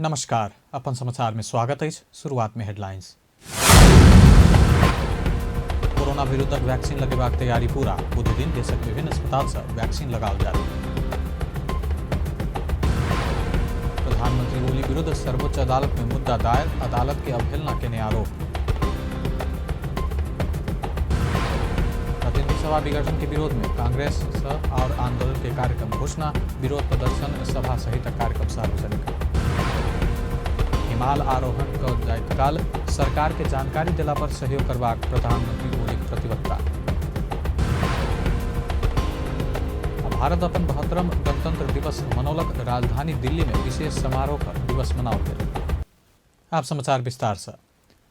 नमस्कार, अपन समाचार में स्वागत है। शुरुआत में हेडलाइंस। कोरोना विरुद्धक वैक्सीन लगेबाक तैयारी पूरा। बुध दिन देशक विभिन्न अस्पताल से वैक्सीन लगाओल जाए। प्रधानमंत्री ओली विरुद्ध सर्वोच्च अदालत में मुद्दा दायर, अदालत के अवहेलना के आरोप। प्रतिनिधि सभा विघटन के विरोध में कांग्रेस और आंदोलन के कार्यक्रम घोषणा, विरोध प्रदर्शन सभा सहित कार्यक्रम सार्वजनिक। हिमाल आरोहण कर जाइत काल सरकार के जानकारी दिला पर सहयोग करबाक प्रधानमंत्री ओली प्रतिबद्धता। भारत अपन 72वां गणतंत्र दिवस मनौलक। राजधानी दिल्ली में विशेष समारोह का दिवस मनाओल गेल। आप समाचार विस्तार से।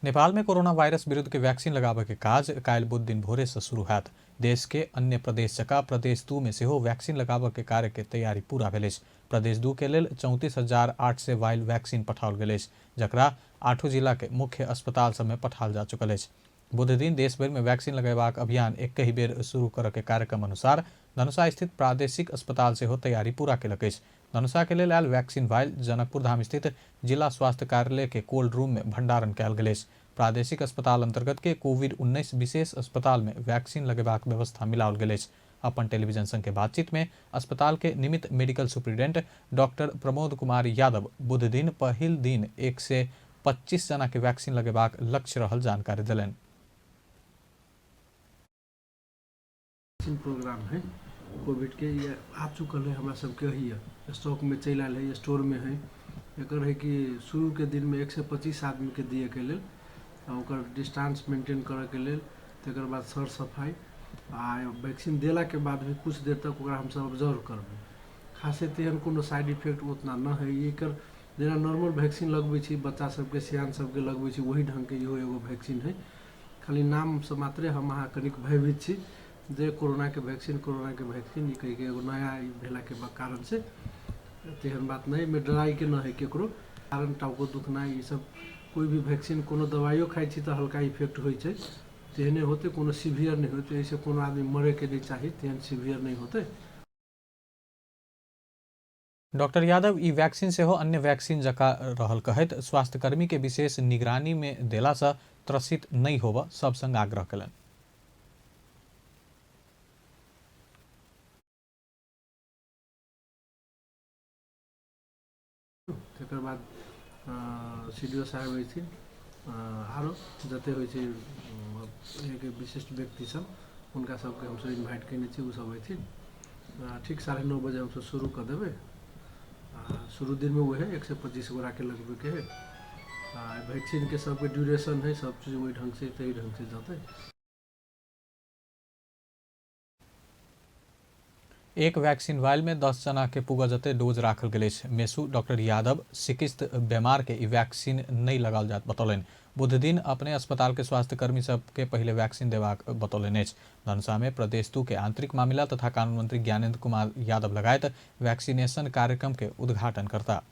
नेपाल में कोरोना वायरस विरुद्ध के वैक्सीन लगाबे के काज काल्हि बुध दिन भोरे से शुरू हैत। देश के अन्य प्रदेश जकाँ प्रदेश 2 में सेहो वैक्सीन लगाबे के कार्य के तैयारी पूरा भेल अछि। प्रदेश 2 के लेल 34,800 वाइल वैक्सीन पठाओल गेल अछि, जकरा 8 जिला के मुख्य अस्पताल सब में पठाल जा चुकल अछि। बुध दिन देश भर में वैक्सीन लगेबाक अभियान एक ही बेर शुरू करे के कार्यक्रम अनुसार धनुषा स्थित प्रादेशिक अस्पताल से हो तैयारी पूरा केलक अछि। धनुषा के लेल oil vaccine while Janakpur Dham स्थित जिला स्वास्थ्य कार्यालय के कोल्ड रूम में भंडारण कयल गेल अछि। प्रादेशिक अस्पताल अंतर्गत के कोविड-19 विशेष अस्पताल में वैक्सीन लगेबाक व्यवस्था मिलाओल गेल अछि। अपन टेलीविजन संग के बातचीत में अस्पताल के निमित medical superintendent doctor Pramod Kumar Yadav बुध दिन पहिल दिन 125 जना के वैक्सीन लगेबाक लक्ष्य रहल जानकारी दिलनि। प्रोग्राम है कोविड के ये आ चुकल है, हमरा सबके ही स्टॉक में चल आयल है, स्टोर में है। एकर है कि शुरू के दिन में 125 आदमी के दिए के लेल, ओकर डिस्टेंस मेंटेन करे के लेल, तकर बाद सर सफाई आ वैक्सीन देला के बाद भी कुछ देर तक ओकरा हम सब ऑब्जर्व करबै। खासे तेहन कोनो साइड इफेक्ट उतना न है। एकर जेना नॉर्मल वैक्सीन लगबै छी बच्चा सबके, सियान सबके लगबै छी, वही ढंग के इहो एगो वैक्सीन है। खाली नाम से मात्रे हम अहाँ कनिक भयभीत छी जे कोरोना के वैक्सीन ई कहि के एगो नया भेला के कारण से तेहन बात नहीं में डराई के न है केकरो। कारण टाउको दुखना ई सब कोई भी वैक्सीन कोनो दवाइयो खाइ छी तो हल्का इफेक्ट होइ छै, तेहने होते, कोनो सीवियर नहीं होते। ऐसे कोनो आदमी मरे के नहीं चाहिए, तेहन सीवियर नहीं होते। डॉक्टर यादव ई वैक्सीन से हो अन्य वैक्सीन जका रहल कहत स्वास्थ्यकर्मी के विशेष निगरानी में देला से त्रसित नहीं होब सब संग आग्रह कलन। तकर बाद सीडीओ साहब अयथिन, आरो जते होइ छै एक विशिष्ट व्यक्ति सब, उनका सबके हमसब इन्वाइट केने छी, उ सब अयथिन। ठीक 9:30 बजे हमसब शुरू कर देबै। शुरू दिन में वह 125 गोरा के लगभग के है। वैक्सीन के सबके ड्यूरेशन है, सब चीज वही ढंग से तही ढंग से जाते। एक वैक्सीन वाइल में 10 जना के पुग जते डोज राखल गेल अछि। मेसू डॉक्टर यादव चिकित्सक बीमार के ई वैक्सीन नहीं लगाल जात बतौलन। बुध दिन अपने अस्पताल के स्वास्थ्यकर्मी सबके पहले वैक्सीन देबाक बतौलन अछि। धनुषा में प्रदेश 2 के आंतरिक मामला तथा कानून मंत्री ज्ञानेंद्र कुमार यादव लगायत वैक्सीनेशन कार्यक्रम के उद्घाटन करता।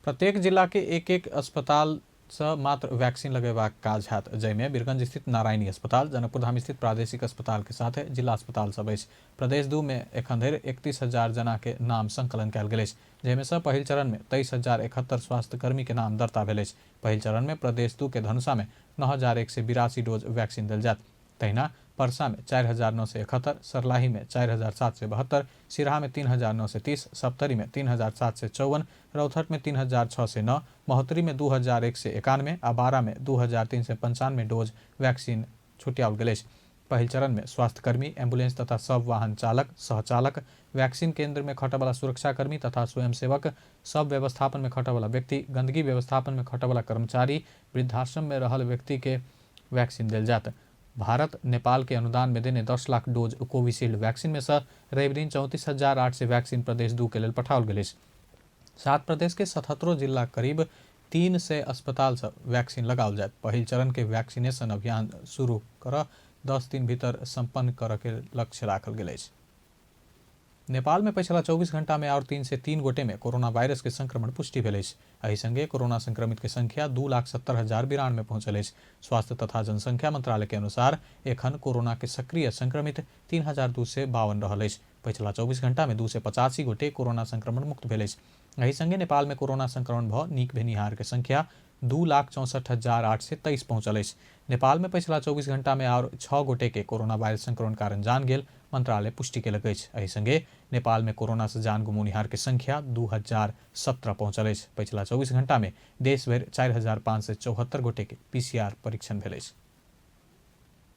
प्रत्येक जिला के एक अस्पताल से मात्र वैक्सीन लगेबाक काज हैत, जैमे बीरगंज स्थित नारायणी अस्पताल, जनकपुर धाम स्थित प्रादेशिक अस्पताल के साथ जिला अस्पताल सब अछि। प्रदेश 2 में एखन धरि 31,000 जना के नाम संकलन कयल गेल अछि, जैमे से पहिल चरण में 23,071 स्वास्थ्यकर्मी के नाम दर्ता भेल अछि। पहिल चरण में प्रदेश 2 के धनुषा में 9,182 डोज वैक्सीन देल जायत। तहिना परसा में 4,971, सरलाही में 4,772, सिराहा में 3,930, सप्तरी में 3,754, रौथट में 3,609, महोत्तरी में 2,191 आ बारा में 2,395 डोज वैक्सीन छुटियाओल गेल अछि। पहिल चरण में स्वास्थ्यकर्मी, एम्बुलेंस तथा सब वाहन चालक, सहचालक, वैक्सीन केंद्र में खटै वाला सुरक्षाकर्मी तथा स्वयंसेवक, सब व्यवस्थापन में खटै वाला व्यक्ति, गंदगी व्यवस्थापन में खटै वाला कर्मचारी, वृद्धाश्रम में रहल व्यक्ति के वैक्सीन देल जात। भारत नेपाल के अनुदान में देने 10 लाख डोज कोविशील्ड वैक्सीन में से रवि दिन 34,800 वैक्सीन प्रदेश 2 के लेल पठाओल गेल अछि। 7 प्रदेश के 77 जिला करीब 300 अस्पताल से वैक्सीन लगाओल जाए। पहिल चरण के वैक्सीनेशन अभियान शुरू कर 10 दिन भीतर संपन्न करे के लक्ष्य राखल गेल अछि। नेपाल में पिछला 24 घंटा में और 3 से 3 गोटे में कोरोना वायरस के संक्रमण पुष्टि भेल अछि। एहि संगे कोरोना संक्रमित के संख्या 2,70,092 पहुंचल अछि। स्वास्थ्य तथा जनसंख्या मंत्रालय के अनुसार एखन कोरोना के सक्रिय संक्रमित 3,252 रहल अछि। पिछला 24 घंटा में 285 गोटे कोरोना संक्रमण मुक्त भेल अछि। एहि संगे नेपाल में कोरोना संक्रमण भ नीक भेनिहार के संख्या 2,64,823 पहुंचल अछि। नेपाल में पिछला 24 घंटा में और 6 गोटे के कोरोना वायरस संक्रमण कारण जान गेल मंत्रालय पुष्टि केलक अछि। एहि संगे नेपाल में कोरोना से जान गुमौनिहार के संख्या 2,017 पहुंचल अछि। पिछला 24 घंटा में देश भर 4,574 गोटे के PCR परीक्षण भेल अछि।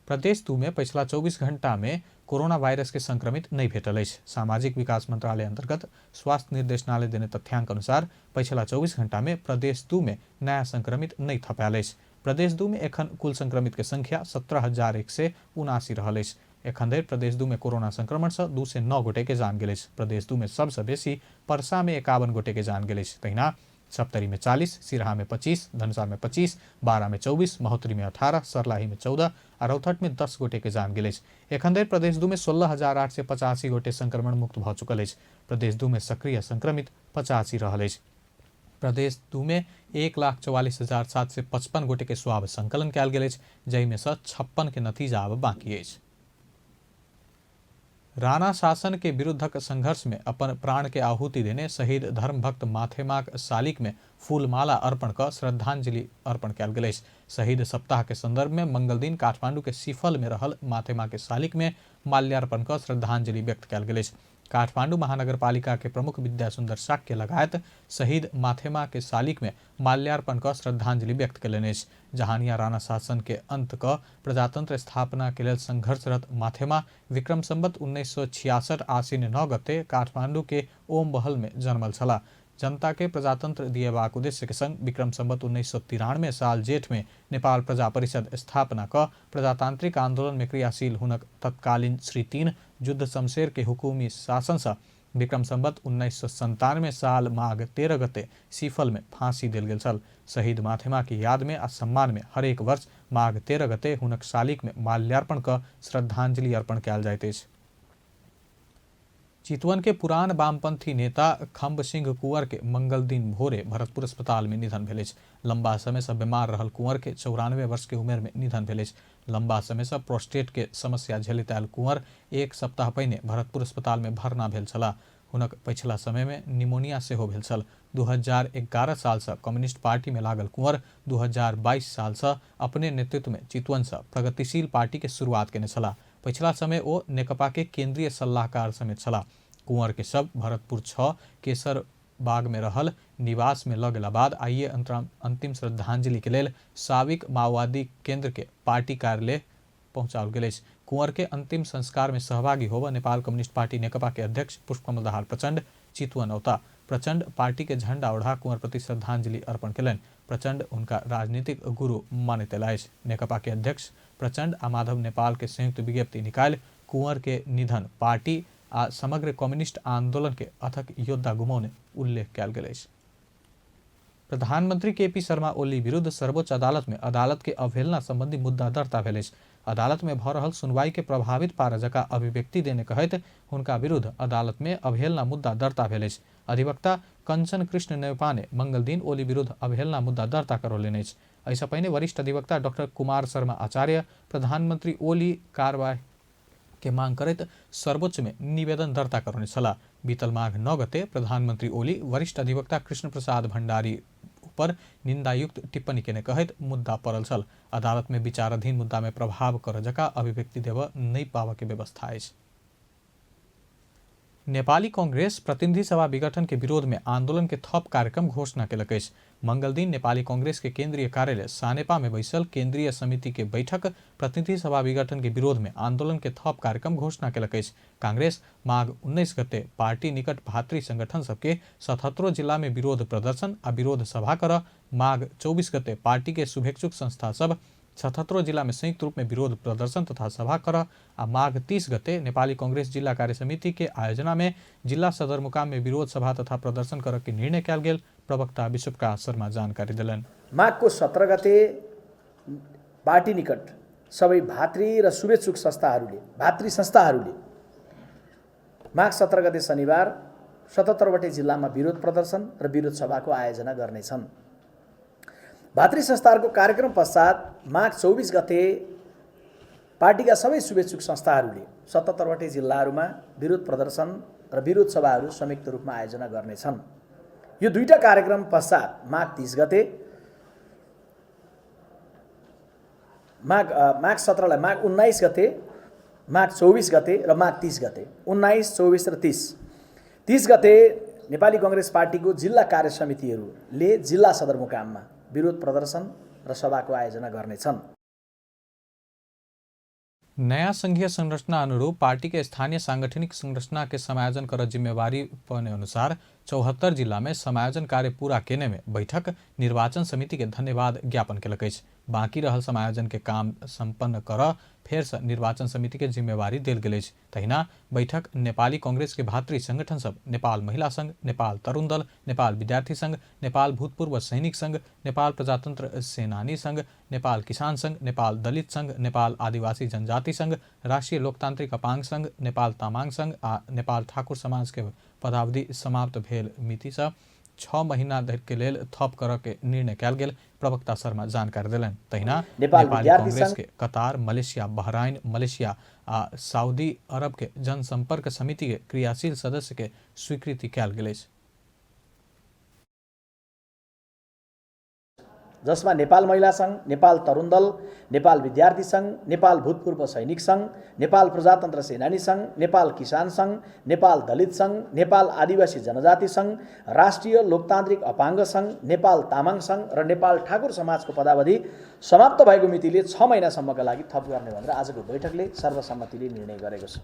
प्रदेश 2 में पिछला 24 घंटा में कोरोना वायरस के संक्रमित नहीं भेटल अछि। सामाजिक विकास मंत्रालय अंतर्गत स्वास्थ्य निर्देशनालय देने तथ्यांक अनुसार पिछला 24 घंटा में प्रदेश 2 में नया संक्रमित नहीं थपायल अछि। प्रदेश 2 में एखन कुल संक्रमित के संख्या 17,179 रहल अछि। एखन धरि प्रदेश 2 में कोरोना संक्रमण से 2 से 9 गोटे के जान गेल अछि। प्रदेश 2 में सबसे बेसी परसा में 51 गोटे के जान गेल अछि। तहिना सप्तरी में 40, सिराहा में 25, धनुषा में 25, बारा में 24, महोत्तरी में 18, सर्लाही में 14 और रौतहट में 10 गोटे के जान गेल अछि। एखन धरि प्रदेश 2 में 16,885 गोटे संक्रमण मुक्त भ चुकल अछि। प्रदेश 2 में सक्रिय संक्रमित 85 रहल अछि। प्रदेश 2 में 1,44,755 गोटे के स्वाब संकलन कयल गेल अछि, जाहि में से 56 के नतीजा आब बाकी अछि। राणा शासन के विरुद्धक संघर्ष में अपन प्राण के आहुति देने शहीद धर्मभक्त माथेमाक शालिक में फूलमाला अर्पण कर श्रद्धांजलि अर्पण कयल गेल अछि। शहीद सप्ताह के संदर्भ में मंगल दिन काठमांडू के सिफल में रहल माथेमा के शालिक में माल्यार्पण कर श्रद्धांजलि व्यक्त कयल गेल अछि। काठमांडू महानगर पालिका के प्रमुख विद्या सुंदर शाक्य लगायत शहीद माथेमा के शालिक में माल्यार्पण कर श्रद्धांजलि व्यक्त कयलनि अछि। जहानिया राणा शासन के अंत क प्रजातंत्र स्थापना के लेल संघर्षरत माथेमा विक्रम संवत 1966 आश्विन 9 गते काठमांडू के ओम बहल में जन्मल छलाह। जनता के प्रजातंत्र दिएबाक उद्देश्य के संग विक्रम संवत 1993 साल जेठ में नेपाल प्रजा परिषद स्थापना क प्रजातांत्रिक आंदोलन में क्रियाशील हुनक तत्कालीन श्री 3 युद्ध शमशेर के हुकुमी शासन से विक्रम संवत 1997 साल माघ 13 गते सिफल में फांसी देल गेल छल। शहीद माथेमा की याद में आ सम्मान में हरेक वर्ष माघ 13 गते हुनक शालिक में माल्यार्पण क श्रद्धांजलि अर्पण कयल जाइत अछि। चितवन के पुरान वामपंथी नेता खम्ब सिंह कुंवर के मंगल दिन भोरे भरतपुर अस्पताल में निधन भेल अछि। लंबा समय से बीमार रहल कुंवर के 94 वर्ष के उम्र में निधन भेल अछि। लंबा समय से प्रोस्टेट के समस्या झेलैत आयल कुंवर एक सप्ताह पहिने भरतपुर अस्पताल में भर्ना भेल छलाह। हुनक पछिला समय में निमोनिया सेहो भेल छल। 2011 साल से कम्युनिस्ट पार्टी में लागल कुंवर 2022 साल से अपने नेतृत्व में चितवन से प्रगतिशील पार्टी के शुरुआत केने छलाह। पछिला समय ओ नेकपा के केंद्रीय सलाहकार समेत छलाह। कुंवर के शव भरतपुर 6 केसर बाग में रहल निवास में ल गेला बाद आइए अंतिम श्रद्धांजलि के लेल साविक माओवादी केंद्र के पार्टी कार्यालय पहुंचाओल गेल अछि। कुंवर के अंतिम संस्कार में सहभागी होबा नेपाल कम्युनिस्ट पार्टी नेकपा के अध्यक्ष पुष्पकमल दाहाल प्रचंड चितवन औता। प्रचंड पार्टी के झंडा ओढ़ा कुंवर प्रति श्रद्धांजलि अर्पण केलनि। प्रचंड उनका राजनीतिक गुरु मानैत अयला अछि। नेकपा के अध्यक्ष प्रचंड आ माधव नेपाल के संयुक्त विज्ञप्ति निकालि कुंवर के निधन पार्टी आ समग्र कम्युनिस्ट आंदोलन के अथक योद्धा गुमौने उल्लेख कयल गेल अछि। प्रधानमंत्री केपी शर्मा ओली विरुद्ध सर्वोच्च अदालत में अदालत के अवहेलना संबंधी मुद्दा दर्ता भेल अछि। अदालत में भ रहल सुनवाई के प्रभावित पार जका अभिव्यक्ति देने कहैत हुनका विरुद्ध अदालत में अवहेलना मुद्दा दर्ता भेल अछि। अधिवक्ता कंचन कृष्ण नेपाने मंगल दिन ओली विरुद्ध अवहेलना मुद्दा दर्ता करौलनि अछि। एहिसँ पहिने वरिष्ठ अधिवक्ता डॉक्टर कुमार शर्मा आचार्य प्रधानमंत्री ओली कार्रवाई के मांग करैत सर्वोच्च में निवेदन दर्ता करौने छलाह। बीतल माघ 9 गते प्रधानमंत्री ओली वरिष्ठ अधिवक्ता कृष्ण प्रसाद भंडारी पर निंदायुक्त टिप्पणी केने कहैत मुद्दा पड़ल छल। अदालत में विचाराधीन मुद्दा में प्रभाव कर जका अभिव्यक्ति देबऽ नहीं पावऽ के व्यवस्था अछि। नेपाली कांग्रेस प्रतिनिधि सभा विघटन के विरोध में आंदोलन के थप कार्यक्रम घोषणा केलक अछि। मंगल दिन नेपाली कांग्रेस के केंद्रीय कार्यालय सानेपा में बैसल केंद्रीय समिति के बैठक प्रतिनिधि सभा विघटन के विरोध में आंदोलन के थप कार्यक्रम घोषणा केलक अछि। कांग्रेस माघ 19 गते पार्टी निकट भातृ संगठन सबके 77 जिला में विरोध प्रदर्शन आ विरोध सभा कर माघ 24 गते पार्टी के शुभेच्छुक संस्था सब 77 जिला में संयुक्त रूप में विरोध प्रदर्शन तथा सभा कर आ माघ 30 गते नेपाली कांग्रेस जिला कार्य समिति के आयोजना में जिला सदरमुकाम में विरोध सभा तथा प्रदर्शन कर के निर्णय कयल गेल। प्रवक्ता विश्वप्रकाश शर्मा जानकारी दिलन। माघको 17 गते पार्टी निकट सबै भातृ र शुभेच्छुक संस्थाहरूले माघ 17 गते शनिबार 77वटै जिल्लामा विरोध प्रदर्शन र विरोध सभाको आयोजना गर्नेछन्। भातृ संस्थाहरूको कार्यक्रम पश्चात माघ 24 गते पार्टीका सबै शुभेच्छुक संस्थाहरूले 77वटै जिल्लाहरूमा विरोध प्रदर्शन र विरोध सभाहरू संयुक्त रूपमा आयोजना गर्नेछन्। यो दुईटा कार्यक्रम पश्चात माघ 30 गते माघ 17लाई माघ 19 गते, माघ 24 गते र माघ 30 गते, 19, 24 र 30 गते नेपाली कांग्रेस पार्टीको जिल्ला कार्य समितिहरूले जिल्ला सदरमुकाममा विरोध प्रदर्शन र सभाको आयोजना गर्नेछन्। नया संघीय संरचना अनुरूप पार्टी के स्थानीय सांगठनिक संरचना के समायोजन कर जिम्मेवारी पने अनुसार 74 जिला में समायोजन कार्य पूरा केने में बैठक निर्वाचन समिति के धन्यवाद ज्ञापन केलक। बाँकी रहल समायोजन के काम संपन्न कर फेर से निर्वाचन समिति के जिम्मेवारी देल गेल। तहिना बैठक नेपाली कांग्रेस के भातृ संगठन सब नेपाल महिला संघ, नेपाल तरुण दल, नेपाल विद्यार्थी संघ, नेपाल भूतपूर्व सैनिक संघ, नेपाल प्रजातन्त्र सेनानी संघ, नेपाल किसान संघ, नेपाल दलित संघ, नेपाल आदिवासी जनजाति संघ, राष्ट्रिय लोकतान्त्रिक अपांग संघ, नेपाल तामाङ संघ आ नेपाल ठाकुर समाज के पदावधि समाप्त भेल मिति से 6 महीना के लेल थप कर के निर्णय कयल गेल प्रवक्ता शर्मा जानकारी दिलन। तहिना नेपाली कांग्रेस के कतार, मलेशिया, बहराइन, मलेशिया आ सऊदी अरब के जनसंपर्क समिति के क्रियाशील सदस्य के स्वीकृति कयल गेल, जसमा नेपाल महिला संघ, नेपाल तरुण दल, नेपाल विद्यार्थी संघ, नेपाल भूतपूर्व सैनिक संघ, नेपाल प्रजातन्त्र सेनानी संघ, नेपाल किसान संघ, नेपाल दलित संघ, नेपाल आदिवासी जनजाति संघ, राष्ट्रिय लोकतान्त्रिक अपाङ्ग संघ, नेपाल तामाङ संघ र नेपाल ठाकुर समाजको पदावधि समाप्त भएको मितिले 6 महिनासम्मका लागि थप गर्ने भनेर आजको बैठकले सर्वसम्मतिले निर्णय गरेको छ।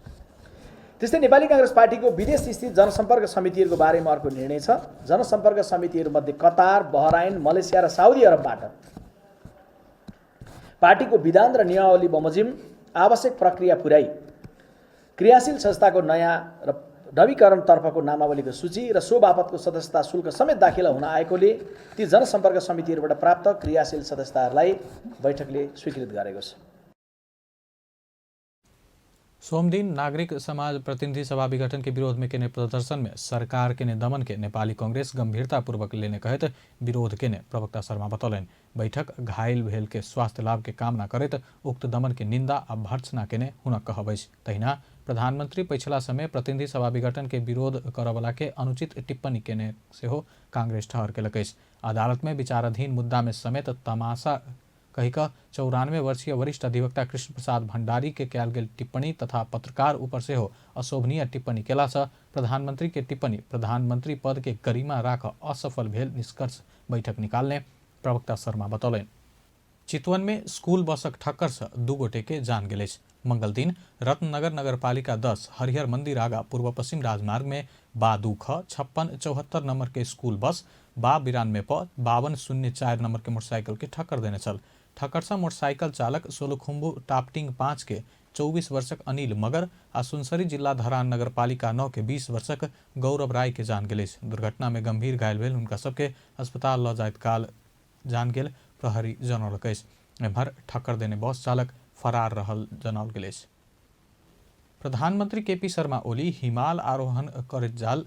त्यस्तै नेपाली कांग्रेस पार्टीको विदेश स्थित जनसम्पर्क समितिहरूको बारेमा अर्को निर्णय छ। जनसम्पर्क समितिहरूमध्ये कतार, बहराइन, मलेसिया र साउदी अरबबाट पार्टीको विधान र नियमावली बमोजिम आवश्यक प्रक्रिया पुर्याई क्रियाशील संस्थाको नयाँ र नवीकरणतर्फको नामावलीको सूची र सो बापतको सदस्यता शुल्क समेत दाखिला हुन आएकोले ती जनसम्पर्क समितिहरूबाट प्राप्त क्रियाशील सदस्यताहरूलाई बैठकले स्वीकृत गरेको छ। सोमदिन नागरिक समाज प्रतिनिधि सभा विघटन के विरोध में केने प्रदर्शन में सरकार के दमन के नेपाली कांग्रेस गंभीरतापूर्वक लेने कहत विरोध केने प्रवक्ता शर्मा बतौलन। बैठक घायल भेल के स्वास्थ्य लाभ के कामना करत उक्त दमन के निंदा आ भर्त्सना केने हुन कहबैछ। तहिना प्रधानमंत्री पिछला समय प्रतिनिधि सभा विघटन के विरोध करवला के अनुचित टिप्पणी केने सेहो कांग्रेस ठहर केलक। अदालत में विचाराधीन मुद्दा में समेत तमाशा कहिका 94 वर्षीय वरिष्ठ अधिवक्ता कृष्ण प्रसाद भण्डारी के कयल गेल टिप्पणी तथा पत्रकार ऊपर से हो अशोभनीय टिप्पणी केला से प्रधानमंत्री के टिप्पणी प्रधानमंत्री पद के गरिमा राख असफल भेल निष्कर्ष बैठक निकालने प्रवक्ता शर्मा बतौलन। चितवन में स्कूल बसक ठक्कर से 2 गोटे के जान गेल। मंगल दिन रत्ननगर नगरपालिका 10 हरिहर मंदिर आगा पूर्व पश्चिम राजमार्ग में बा 2 ख 5674 नंबर के स्कूल बस बा 92 प 5204 नंबर के मोटरसाइकिल के ठक्कर देने चल। ठक्कर से मोटरसाइकिल चालक सोलुखुम्बु टापटिंग 5 के 24 वर्षक अनिल मगर आ सुनसरी जिला धरान नगरपालिका 9 के 20 वर्षक गौरव राय के जान गेल। दुर्घटना में गंभीर घायल भेल उनका सबके अस्पताल ल जाइत काल जान गेल प्रहरी जनौलक। एम्हर ठक्कर देने बस चालक फरार रहल जनाओल गेल। प्रधानमंत्री केपी शर्मा ओली हिमाल आरोहण करैत जाल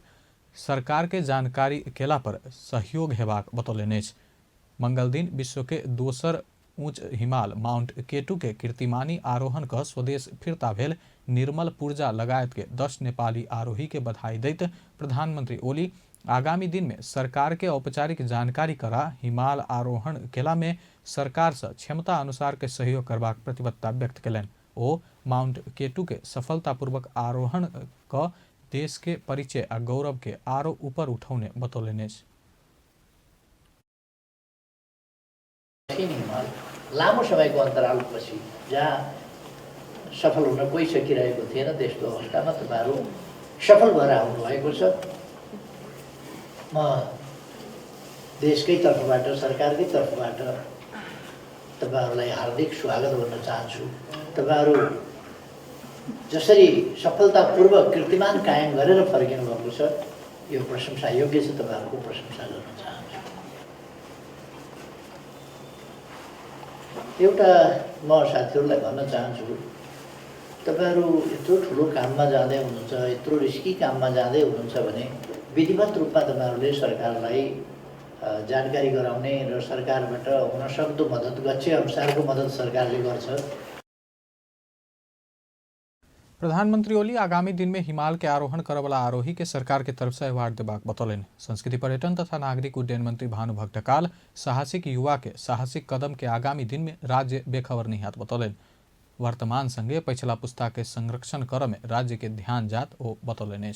सरकार के जानकारी केला पर सहयोग हेबाक बतौलनि। मंगल दिन विश्व के दोसर ऊंच हिमाल माउंट केटू के कीर्तिमानी आरोहण का स्वदेश फिरता भेल निर्मल पूर्जा लगायत के 10 नेपाली आरोही के बधाई दैत प्रधानमंत्री ओली आगामी दिन में सरकार के औपचारिक जानकारी करा हिमाल आरोहण केला में सरकार से क्षमता अनुसार के सहयोग करबाक प्रतिबद्धता व्यक्त कयलनि। ओ माउंट केटू के सफलतापूर्वक आरोहण क देश के परिचय आ गौरव के आरो ऊपर उठौने बतौलनि। लामो समयको अन्तरालपछि जहाँ सफल हुन कोही सकिरहेको थिएन त्यस्तो अवस्थामा तपाईँहरू सफल भएर आउनुभएको छ। म देशकै तर्फबाट सरकारकै तर्फबाट तपाईँहरूलाई हार्दिक स्वागत गर्न चाहन्छु। तपाईँहरू जसरी सफलतापूर्वक कीर्तिमान कायम गरेर फर्किनु भएको छ यो प्रशंसा योग्य छ। तपाईँहरूको प्रशंसा गर्न चाहन्छु। एउटा म साथीहरूलाई भन्न चाहन्छु तपाईहरु यत्रो ठुलो काममा जाँदै हुनुहुन्छ, यत्रो रिस्की काममा जाँदै हुनुहुन्छ भने विधिवत रूपमा तपाईहरुले सरकारलाई जानकारी गराउने र सरकारबाट हुन सक्दो मद्दत गच्छे अनुसारको मद्दत सरकारले गर्छ। प्रधानमंत्री ओली आगामी दिन में हिमाल के आरोहण करवाला आरोही के सरकार के तरफ से अवार्ड देबाक बतौलन। संस्कृति पर्यटन तथा नागरिक उड्डयन मंत्री भानुभक्त ढकाल साहसिक युवा के साहसिक कदम के आगामी दिन में राज्य बेखबर नहीं हाथ बतौलन। वर्तमान संगे पिछला पुस्ता के संरक्षण कर में राज्य के ध्यान जात ओ बतौलन।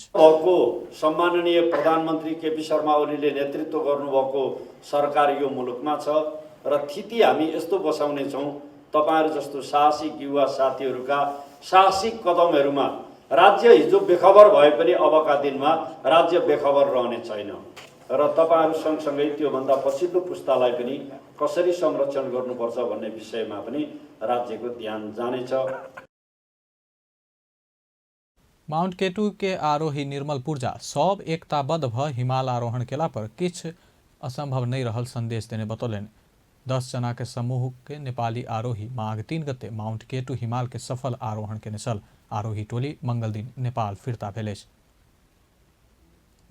सम्माननीय प्रधानमन्त्री केपी शर्मा ओलीले नेतृत्व गर्नुभएको सरकार यो मुलुकमा छ र थिति हामी यस्तो बसाउने छौं तपाईहरु जस्तो साहसिक युवा साथीहरुका साहसिक कदमहरुमा राज्य हिजो बेखबर भए पनि अबका दिनमा राज्य बेखबर रहने छैन र तपाईहरु सँगसँगै त्यो भन्दा पछिल्लो पुस्तालाई पनि कसरी संरक्षण गर्नुपर्छ भन्ने विषयमा पनि राज्यको ध्यान जानेछ। माउंट केटू के आरोही निर्मल पूर्जा सब एकताबद्ध भ हिमाल आरोहण केला पर किछ असंभव नहीं रहल संदेश देने बतौलन। 10 जना के समूह के नेपाली आरोही माघ 3 गते माउंट केटू हिमाल के सफल आरोहण के निसल आरोही टोली मंगल दिन नेपाल फिरता भेलेछ।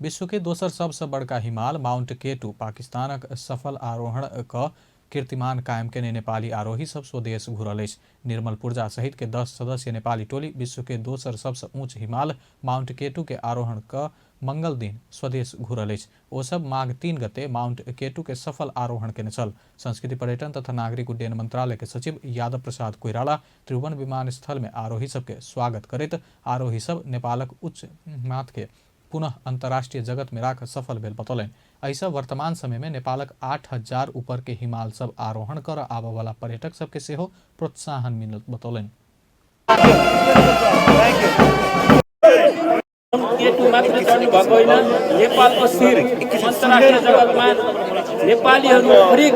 विश्व के दोसर सबसे बड़का हिमाल माउंट केटू पाकिस्तानक सफल आरोहण क कीर्तिमान कायम केने नेपाली आरोही सब स्वदेश घुरल। निर्मल पूर्जा सहित के 10 सदस्यीय नेपाली टोली विश्व के दोसर सबसे ऊंच हिमाल माउंट केटू के आरोहण क मंगल दिन स्वदेश घुरल। ओ सब माघ 3 गते माउंट केटू के सफल आरोहण के निसल। संस्कृति पर्यटन तथा नागरिक उड्डयन मंत्रालय के सचिव यादव प्रसाद कोइराला त्रिभुवन विमानस्थल में आरोही सबके स्वागत करत आरोही सब नेपालक उच्च माथ के पुनः अंतर्राष्ट्रीय जगत में राख सफल भेल बतौलन। ऐसा वर्तमान समय में नेपालक 8000 ऊपर के हिमाल सब आरोहण कर आबे वाला पर्यटक सबके सेहो प्रोत्साहन मिलत बतौलन। केटू मात्र चढ्नु भएको होइन, नेपालको शिर अन्तर्राष्ट्रिय जगतमा नेपालीहरू हरेक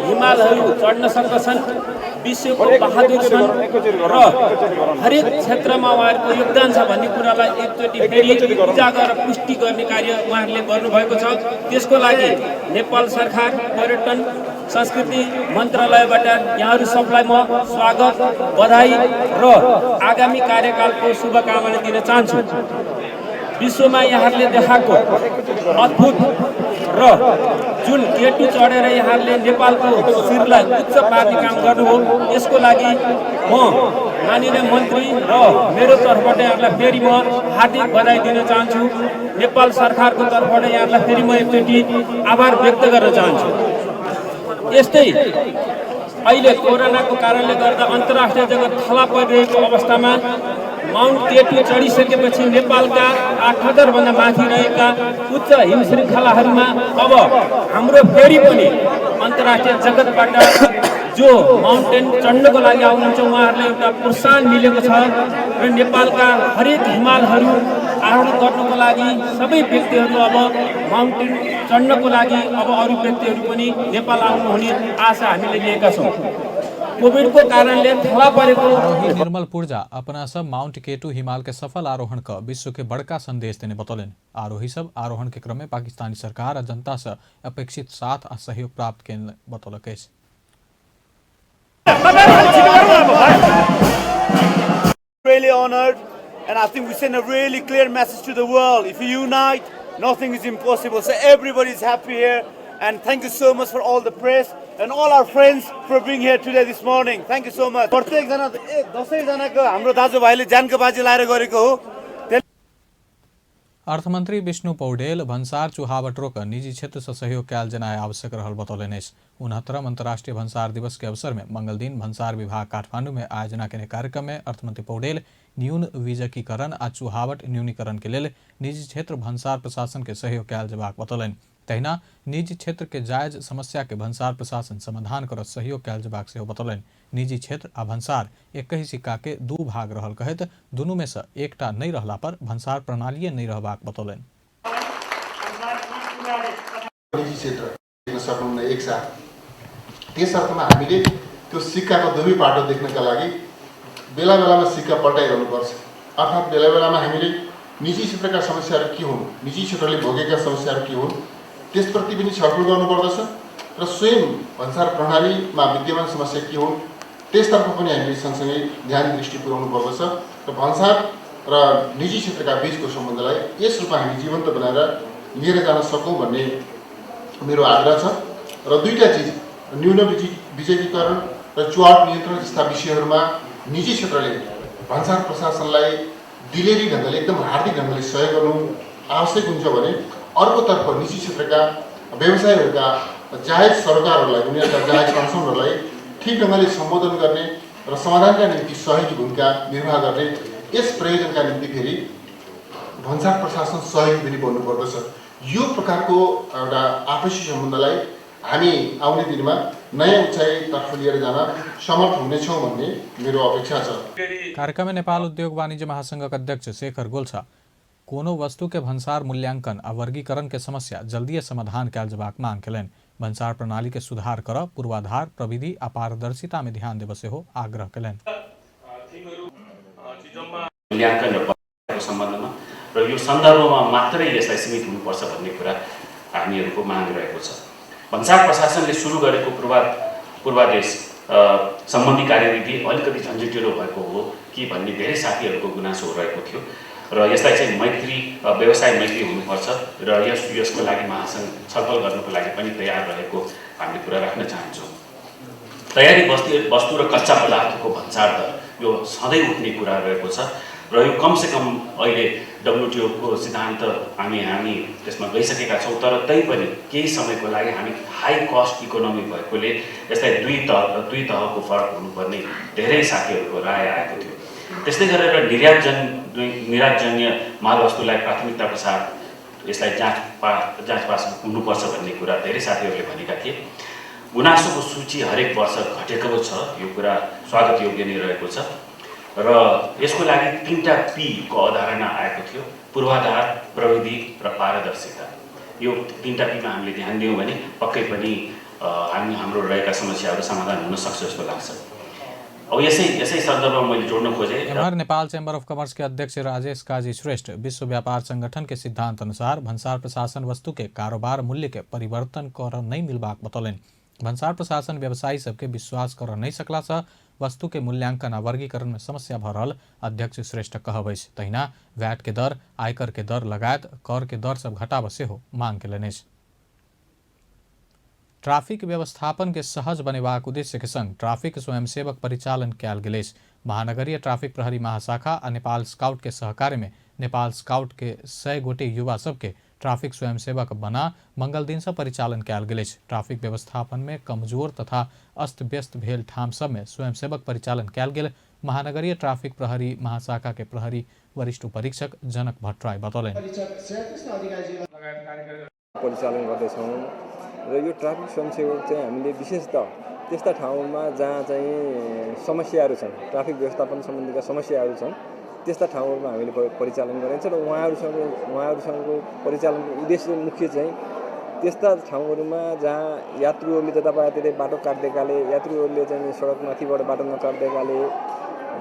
हिमालहरू चढ्न सक्दछन्। विश्वको बहादुर छन् र हरेक क्षेत्रमा उहाँहरूको योगदान छ भन्ने कुरालाई एकचोटि फेरि उजागर र पुष्टि गर्ने कार्य उहाँहरूले गर्नुभएको छ। त्यसको लागि नेपाल सरकार पर्यटन संस्कृति मन्त्रालयबाट यहाँहरू सबलाई म स्वागत बधाई र आगामी कार्यकालको शुभकामना दिन चाहन्छु। विश्वमा यहाँहरूले देखाएको अद्भुत र जुन केटू चढेर यहाँहरूले नेपालको शिरलाई उच्च पार्ने काम गर्नुभयो, यसको लागि म माननीय मन्त्री र मेरो तर्फबाट यहाँलाई फेरि म हार्दिक बधाई दिन चाहन्छु। नेपाल सरकारको तर्फबाट यहाँलाई फेरि म एकचोटि आभार व्यक्त गर्न चाहन्छु। यस्तै अहिले कोरोनाको कारणले गर्दा अन्तर्राष्ट्रिय जगत थला परिरहेको अवस्थामा माउन्ट केटू चढिसकेपछि नेपालका 8000 भन्दा माथि रहेका उच्च हिम श्रृङ्खलाहरूमा अब हाम्रो फेरि पनि अन्तर्राष्ट्रिय जगतबाट जो माउन्टेन चढ्नको लागि आउनुहुन्छ उहाँहरूलाई एउटा प्रोत्साहन मिलेको छ र नेपालका हरेक हिमालहरू आरोहण गर्नको लागि सबै व्यक्तिहरू अब माउन्टेन चढ्नको लागि अब अरू व्यक्तिहरू पनि नेपाल आउनुहुने आशा हामीले लिएका छौँ। कोविड को कारणले थला परेको आरोही निर्मल पूर्जा अपना सब माउंट केटू हिमाल के सफल आरोहण का विश्व के बड़का संदेश देने बतौलन। आरोही सब आरोहण के क्रम में पाकिस्तानी सरकार और जनता से अपेक्षित साथ और सहयोग प्राप्त के बतौलक। Really honored, and I think we send a really clear message to the world. If you unite, nothing is impossible. So everybody is happy here, and thank you so much for all the press and all our friends for being here today this morning. Thank you so much. प्रत्येक जना 10 जनाको हाम्रो दाजुभाइले जानको बाजी लाएर गरेको हो। अर्थमंत्री विष्णु पौडेल भन्सार चुहावट रोक निजी क्षेत्र से सहयोग कैल जनाए आवश्यक रहल बतौलन। 69वां अंतर्राष्ट्रीय भन्सार दिवस के अवसर में मंगल दिन भन्सार विभाग काठमांडू में आयोजना के कार्यक्रम में अर्थमंत्री पौडेल न्यून विजकीकरण आ चुहावट न्यूनीकरण के लिए निजी क्षेत्र भन्सार प्रशासन के सहयोग कैल जबाक बतौलन। तहिना निजी क्षेत्र के जायज समस्या के भन्सार प्रशासन समाधान कर सहयोग कैल जबाक से बतौलन। निजी क्षेत्र आ भन्सार एक ही सिक्का के दू भाग रहल कहत दुनू में से एकटा नहीं रहला पर भन्सार प्रणाली नहीं रहबाक बतौलन। निजी क्षेत्र देख्न सक्नुहुन्न एक साथ त्यस अर्थमा हामीले त्यो सिक्काको दुवै पाटो देख्नका लागि बेला बेलामा सिक्का पल्टाइरहनुपर्छ। अर्थात् बेला बेलामा हामीले निजी क्षेत्रका समस्याहरू के हुन्, निजी क्षेत्रले भोगेका समस्याहरू के हुन् त्यसप्रति पनि छलफल गर्नुपर्दछ र स्वयं भन्सार प्रणालीमा विद्यमान समस्या के हुन् त्यसतर्फ पनि हामीले सँगसँगै ध्यान दृष्टि पुर्याउनु पर्दछ। र भन्सार र निजी क्षेत्रका बिचको सम्बन्धलाई यस रूपमा हामी जीवन्त बनाएर लिएर जान सकौँ भन्ने मेरो आग्रह छ। र दुईटा चिज न्यून विजेतीकरण र चुहाव नियन्त्रण जस्ता विषयहरूमा निजी क्षेत्रले भन्सार प्रशासनलाई दिलेरी ढङ्गले एकदम हार्दिक ढङ्गले सहयोग गर्नु आवश्यक हुन्छ भने अर्कोतर्फ निजी क्षेत्रका व्यवसायहरूका जायज सरोकारहरूलाई उनीहरूका जायज कन्सर्नहरूलाई ठिक ढङ्गले सम्बोधन गर्ने र समाधानका निम्ति सहयोगी भूमिका निर्वाह गर्ने यस प्रयोजनका निम्ति फेरि भन्सार प्रशासन सहयोगी पनि बन्नुपर्दछ। यो प्रकारको एउटा आपसी सम्बन्धलाई हामी आउने दिनमा नयाँ उचाइतर्फ लिएर जान समर्थ हुनेछौँ भन्ने मेरो अपेक्षा छ। कार्यक्रम में नेपाल उद्योग वाणिज्य महासंघ का अध्यक्ष शेखर गोल्छा कोनो वस्तु के भन्सार मूल्यांकन आ वर्गीकरण के समस्या जल्दीय समाधान कयल जबाक मांग कयलनि। भन्सार प्रणाली के सुधार कर पूर्वाधार प्रविधि आ पारदर्शिता में ध्यान देबय सेहो आग्रह कयलनि। मूल्याङ्कन र सम्बन्धमा र यो सन्दर्भमा मात्रै यसलाई सीमित हुनुपर्छ भन्ने कुरा हामीहरूको माग रहेको छ। भन्सार प्रशासनले सुरु गरेको पूर्वादेश सम्बन्धी कार्यविधि अलिकति झन्झटिलो भएको हो कि भन्ने धेरै साथीहरूको गुनासो रहेको थियो र यसलाई चाहिँ मैत्री व्यवसाय मैत्री हुनुपर्छ र यसको लागि महासंघ छलफल गर्नको लागि पनि तयार रहेको हामीले कुरा राख्न चाहन्छौँ। तयारी वस्तु र कच्चा पदार्थको भन्सार दर यो सधैँ उठ्ने कुरा रहेको छ र यो कमसे कम अहिले WTO को सिद्धान्त हामी त्यसमा गइसकेका छौँ। तर तैपनि केही समयको लागि हामी हाई कस्ट इकोनोमी भएकोले यसलाई दुई तहको फरक हुनुपर्ने धेरै साथीहरूको राय आएको थियो। त्यस्तै गरेर निर्यातजन्य मालवस्तुलाई प्राथमिकताका साथ यसलाई जाँच पास हुनुपर्छ भन्ने कुरा धेरै साथीहरूले भनेका थिए। गुनासोको सूची हरेक वर्ष घटेको छ, यो कुरा स्वागत योग्य नै रहेको छ र यसको लागि 3टा P को अवधारणा आएको थियो, पूर्वाधार, प्रविधि र पारदर्शिता। यो 3टा P मा हामीले ध्यान दियौँ भने पक्कै पनि हाम्रो रहेका समस्याहरू समाधान हुन सक्छ जस्तो लाग्छ। अब यसै सन्दर्भमा मैले जोड्न खोजेँ। एमहर नेपाल चैम्बर अफ कॉमर्स के अध्यक्ष राजेश काजी श्रेष्ठ विश्व व्यापार संगठन के सिद्धांत अनुसार भन्सार प्रशासन वस्तु के कारोबार मूल्य के परिवर्तन कर नहीं मिलबाक बतौलनि। भन्सार प्रशासन व्यवसायी सबके विश्वास कर नहीं सकला से वस्तु के मूल्यांकन आ वर्गीकरण में समस्या भ रहल अध्यक्ष श्रेष्ठ कहबैछ। तहिना वैट के दर, आयकर के दर लगायत कर के दर सब घटाब सेहो मांग केलनि। ट्राफिक व्यवस्थापन के सहज बनेबाक उद्देश्य के संग ट्राफिक स्वयंसेवक परिचालन कयल गेल। महानगरीय ट्राफिक प्रहरी महाशाखा आ नेपाल स्काउट के सहकार्य में नेपाल स्काउट के 100 गोटे युवा सबके ट्राफिक स्वयंसेवक बना मंगल दिन से परिचालन कयल गेल। ट्राफिक व्यवस्थापन में कमजोर तथा अस्त व्यस्त भेल ठाम सब में स्वयंसेवक परिचालन कयल गेल महानगरीय ट्राफिक प्रहरी महाशाखा के प्रहरी वरिष्ठ परीक्षक जनक भट्टराई बतौलनि। परिचालन गर्दैछौँ र यो ट्राफिक स्वयंसेवक चाहिँ हामीले विशेषतः त्यस्ता ठाउँमा जहाँ चाहिँ समस्याहरू छन्, ट्राफिक व्यवस्थापन सम्बन्धीका समस्याहरू छन्, त्यस्ता ठाउँहरूमा हामीले परिचालन गरिन्छ र उहाँहरूसँगको परिचालनको उद्देश्य मुख्य चाहिँ त्यस्ता ठाउँहरूमा जहाँ यात्रुहरूले जतापातै बाटो काट्दैकाले, यात्रुहरूले चाहिँ सडकमाथिबाट बाटो नकाट्दैकाले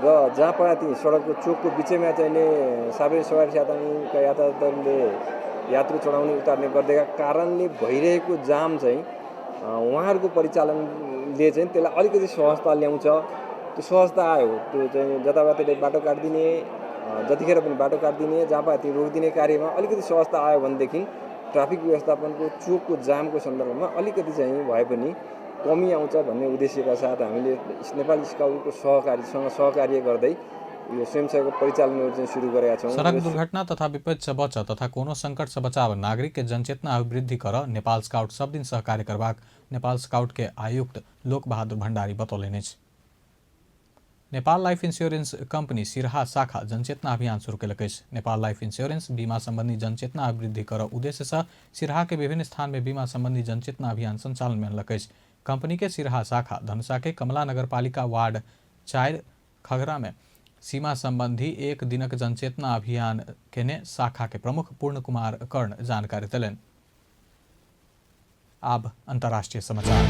र जहाँ पाए ती सडकको चोकको बिचैमा चाहिँ सार्वजनिक सवारी साधनका यातायातले यात्रु चढाउने उतार्ने गर्दैका कारणले भइरहेको जाम चाहिँ उहाँहरूको परिचालनले चाहिँ त्यसलाई अलिकति सहजता ल्याउँछ। त्यो सहजता आयो, त्यो चाहिँ जताभातै बाटो काटिदिने, जतिखेर पनि बाटो काटिदिने, जहाँ पाए त्यहीँ रोकिदिने कार्यमा अलिकति सहजता आयो भनेदेखि ट्राफिक व्यवस्थापनको चोकको जामको सन्दर्भमा अलिकति चाहिँ भए पनि कमी आउँछ भन्ने उद्देश्यका साथ हामीले नेपाल स्काउटको सहकार्य गर्दै यो स्वयंसेवक परिचालन चाहिँ शुरू गरेका छौँ। सड़क दुर्घटना तथा विपद से बच तथा कोनो संकट से बचाव नागरिक के जनचेतना अभिवृद्धि कर नेपाल स्काउट सब दिन सहकार्य करबाक नेपाल स्काउट के आयुक्त लोक बहादुर भण्डारी बतौलनि। Nepal life insurance company Siraha शाखा जनचेतना अभियान शुरू कयलक। नेपाल लाइफ इंश्योरेंस बीमा संबंधी जनचेतना अभिवृद्धि कर उद्देश्य से सिरहा के विभिन्न स्थान में बीमा संबंधी जनचेतना अभियान संचालन में अनलक। कंपनी के सिरहा शाखा धनुषा के कमला नगरपालिका वार्ड 4 खगरा में सीमा संबंधी 1 दिनक जनचेतना अभियान केने शाखा के प्रमुख पूर्ण कुमार कर्ण जानकारी दिलन। अब अंतर्राष्ट्रीय समाचार।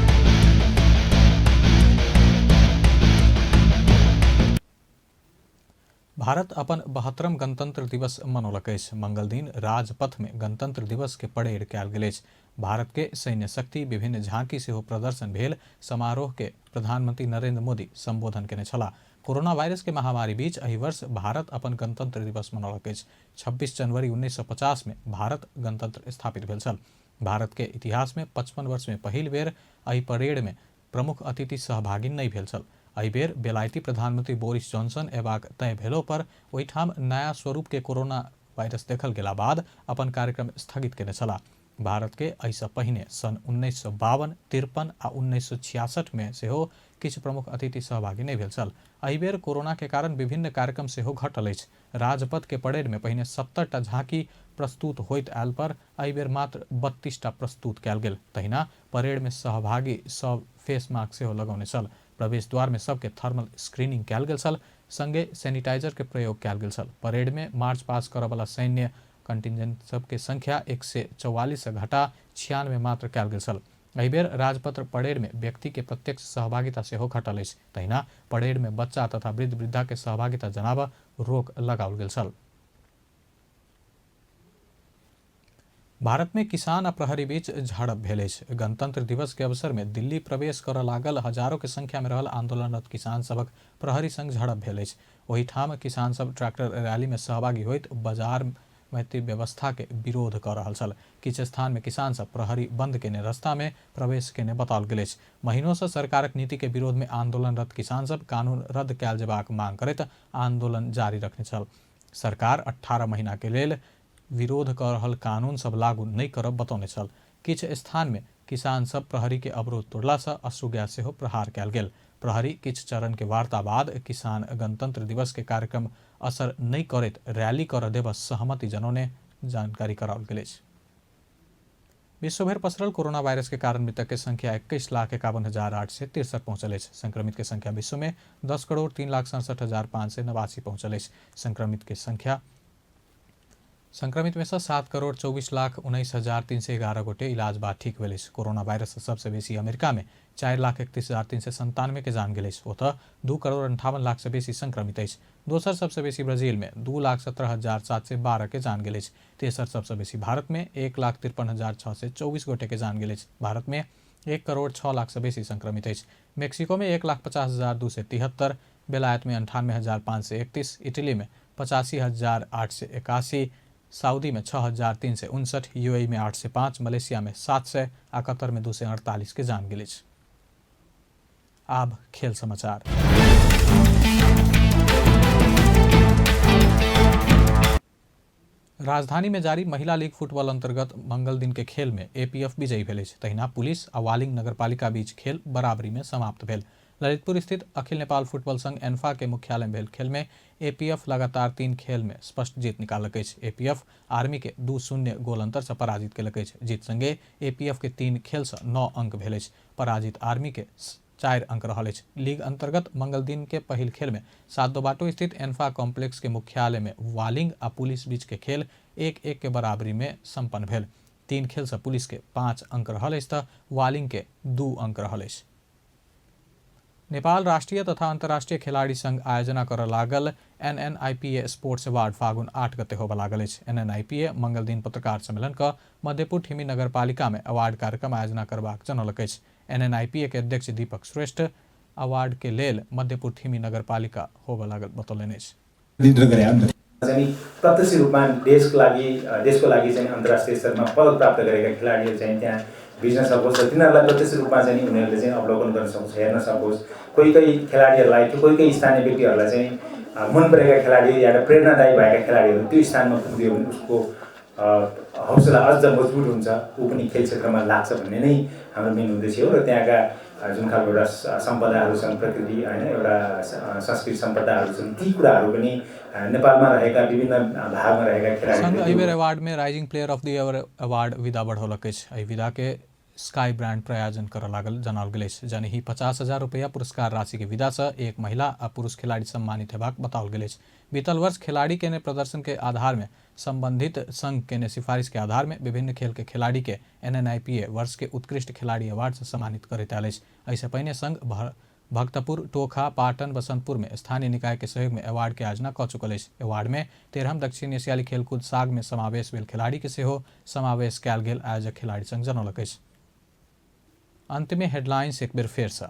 भारत अपन 72 गणतंत्र दिवस मनौलक। मंगल दिन राजपथ में गणतंत्र दिवस के परेड कयल गेल। भारत के सैन्य शक्ति विभिन्न झांकी से प्रदर्शन भेल। समारोह के प्रधानमंत्री नरेंद्र मोदी संबोधन केने छला। कोरोना वायरस के महामारी बीच एहि वर्ष भारत अपन गणतंत्र दिवस मनौलक अछि। 26 जनवरी 1950 में भारत गणतंत्र स्थापित भेल छल। भारत के इतिहास में 55 वर्ष में पहिल बेर एहि परेड में प्रमुख अतिथि सहभागी नहीं भेल छल। एहि बेर बेलायती प्रधानमंत्री बोरिस जॉनसन एबाक तय भेलो पर ओहिठाम नया स्वरूप के कोरोना वायरस देखल गेला बाद अपन कार्यक्रम स्थगित केने छलाह। भारत के एहिसँ पहिने सन 1952, 53 आ 1966 में सेहो किछु प्रमुख अतिथि सहभागी नहीं भेल छल। एहि बेर कोरोना के कारण विभिन्न कार्यक्रम सेहो घटल अछि। राजपथ के परेड में पहिने 70टा झांकी प्रस्तुत होइत आयल पर एहि बेर मात्र 32टा प्रस्तुत कयल गेल। तहिना परेड में सहभागी सब फेस मास्क सेहो लगौने छल। प्रवेश द्वार में सबके थर्मल स्क्रीनिंग कयल गेल छल, संगे सैनिटाइजर के प्रयोग कयल गेल छल। परेड में मार्च पास करय वाला सैन्य कंटिजेंट सबके संख्या 144 से घटा 96 मात्र कयल गेल छल। एहि बेर राजपथ परेड में व्यक्ति के प्रत्यक्ष सहभागिता सेहो घटल अछि। तहिना परेड में बच्चा तथा वृद्ध वृद्धा के सहभागिता जनाबा रोक लगाओल गेल छल। भारत में किसान आ प्रहरी बीच झड़प भेल अछि। गणतंत्र दिवस के अवसर में दिल्ली प्रवेश करऽ लागल हजारों के संख्या में रहल आंदोलनरत किसान सबक प्रहरी संग झड़प भेल अछि। ओहिठाम किसान सब ट्रैक्टर रैली में सहभागी होइत बाजार मैत्री व्यवस्था के विरोध कर रहल छल। किछु स्थान में किसान सब प्रहरी बंद केने रास्ता में प्रवेश केने बताओल गेल अछि। महीनों से सरकारक नीति के विरोध में आंदोलनरत किसान सब कानून रद्द कयल जेबाक मांग करैत आंदोलन जारी रखने छल। सरकार 18 महीना के लेल विरोध कर रहल कानून सब लागू नहीं करब बतौने छल। किछु स्थान में किसान सब प्रहरी के अवरोध तोड़ला से अश्रु गैस सेहो प्रहार कयल गेल। प्रहरी किछु चरण के वार्ता बाद किसान गणतंत्र दिवस के कार्यक्रम असर नहीं करैत रैली कर देबा सहमति जनौने जानकारी कराओल गेल अछि। विश्वभर पसरल कोरोना वायरस के कारण मृतक के संख्या 21,51,863 पहुंचल अछि। संक्रमित के संख्या विश्व में 10,03,67,589 पहुंचल अछि। संक्रमित में से 7,24,19,311 गोटे इलाज बाद ठीक भेल अछि। कोरोना वायरस से सबसे बेसी अमेरिका में 4,31,397 के जान गेल अछि। ओतऽ 2,58,00,000 से बेसी संक्रमित अछि। दोसर सबसे बेसी ब्राजील में 2,17,712 के जान गेल अछि। तेसर सबसे बेसी भारत में 1,53,624 गोटे के जान गेल अछि। भारत में 1,06,00,000 से बेसी संक्रमित अछि। मेक्सिको में 1,50,273, बेलायत में 98,531, इटली में 85,881, सऊदी में 6,359, यूएई में 805, मलेशिया में 700 आ कतर में 248 के जान गेल अछि। आब खेल समाचार। राजधानी में जारी महिला लीग फुटबॉल अंतर्गत मंगल दिन के खेल में एपीएफ विजयी भेल अछि। तहिना पुलिस आ वालिंग नगरपालिका बीच खेल बराबरी में समाप्त भेल। ललितपुर स्थित अखिल नेपाल फुटबॉल संघ एन्फा के मुख्यालय में भेल खेल में एपीएफ लगातार 3 खेल में स्पष्ट जीत निकालक अछि। एपीएफ आर्मी के 2-0 गोल अंतर से पराजित केलक अछि। जीत संगे एपीएफ के 3 खेल से 9 अंक भेल अछि। पराजित आर्मी के 4 अंक रहल अछि। लीग अंतर्गत मंगल दिन के पहिल खेल में सातोबाटो स्थित एन्फा कॉम्प्लेक्स के मुख्यालय में वालिंग आ पुलिस बीच के खेल 1-1 के बराबरी में संपन्न भेल। 3 खेल से पुलिस के 5 अंक रहल अछि तऽ वालिंग के 2 अंक रहल अछि। नेपाल राष्ट्रीय तथा अंतर्राष्ट्रीय खिलाड़ी संघ आयोजना कर लागल एनएनआईपीए स्पोर्ट्स अवार्ड फागुन 8 गते होबऽ लागल अछि। एनएनआईपीए मंगल दिन पत्रकार सम्मेलन क मधेपुर ठिमी नगरपालिका में अवार्ड कार्यक्रम आयोजना करबाक जनौलक अछि। एनएनआईपीए के अध्यक्ष दीपक श्रेष्ठ अवार्ड के लेल मधेपुर ठिमी नगरपालिका होबऽ लागल बतौलनि अछि। प्रत्यक्ष रूपमा देशको लागि चाहिँ अन्तर्राष्ट्रिय स्तरमा पदक प्राप्त गरेका खेलाडीहरू चाहिँ त्यहाँ भिज्न सकोस् र तिनीहरूलाई प्रत्यक्ष रूपमा चाहिँ उनीहरूले चाहिँ अवलोकन गर्न सकोस्, हेर्न सकोस्। कोही खेलाडीहरूलाई कोही स्थानीय व्यक्तिहरूलाई चाहिँ मन परेका खेलाडी या प्रेरणादायी भएका खेलाडीहरू त्यो स्थानमा पुग्यो भने उसको हौसला अझ मजबुत हुन्छ, ऊ पनि खेल क्षेत्रमा लाग्छ भन्ने नै हाम्रो मेन उद्देश्य हो। र त्यहाँका जुन खालको एउटा सम्पदाहरू छन्, प्रकृति होइन, एउटा संस्कृति सम्पदाहरू छन्, ती कुराहरू पनि नेपालमा रहेका विभिन्न भागमा रहेका खेलाडी संघ एहि बेर अवार्ड में rising player of the year award विदा बढ़ौलक अछि। एहि विदा के स्काई ब्रांड प्रायोजन करऽ लागल जनाओल गेल अछि। जनहि 50,000 रुपया पुरस्कार राशि के विदा से एक महिला आ पुरुष खिलाड़ी सम्मानित हेबाक बताओल गेल अछि। बीतल वर्ष खिलाड़ी के प्रदर्शन के आधार में संबंधित संघ के सिफारिश के आधार में विभिन्न खेल के खिलाड़ी के एनएनआईपीए वर्ष के उत्कृष्ट खिलाड़ी अवार्ड से सम्मानित करैत आयल अछि। ऐसे पहिने संघ भक्तपुर, टोखा, पाटन, बसंतपुर में स्थानीय निकाय के सहयोग में अवार्ड के आयोजना क चुकल अछि। अवार्ड में 13हम दक्षिण एशियाली खेलकूद साग में समावेश भेल खिलाड़ी के सेहो समावेश कयल गेल आयोजक खिलाड़ी संघ जनौलक अछि। अंत में हेडलाइंस एक बेर फेर से।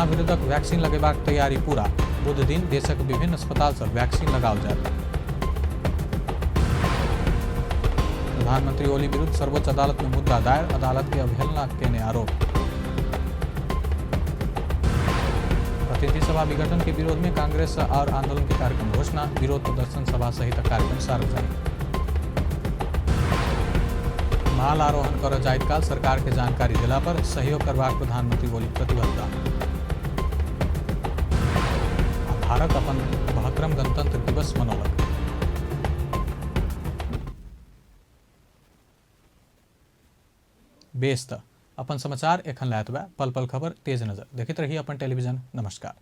कोरोना विरुद्धक वैक्सीन लगेबाक तैयारी पूरा। बुध दिन देशक विभिन्न अस्पताल से वैक्सीन लगाओल जायत। प्रधानमंत्री ओली विरुद्ध सर्वोच्च अदालत में मुद्दा दायर, अदालत की अवहेलना केने आरोप। प्रतिनिधि सभा विघटन के विरोध में कांग्रेस और आंदोलन के कार्यक्रम घोषणा, विरोध प्रदर्शन सभा सहित कार्यक्रम सार्वजनिक। माल आरोहण कर जायत काल सरकार के जानकारी दिला पर सहयोग करबाक प्रधानमंत्री ओली प्रतिबद्धता। भारत अपन 72वां गणतंत्र दिवस मनौलक। बेस्त अपन समाचार एखन लायत बा। पल पल खबर तेज नजर देखते रहिए अपन टेलीविजन। नमस्कार।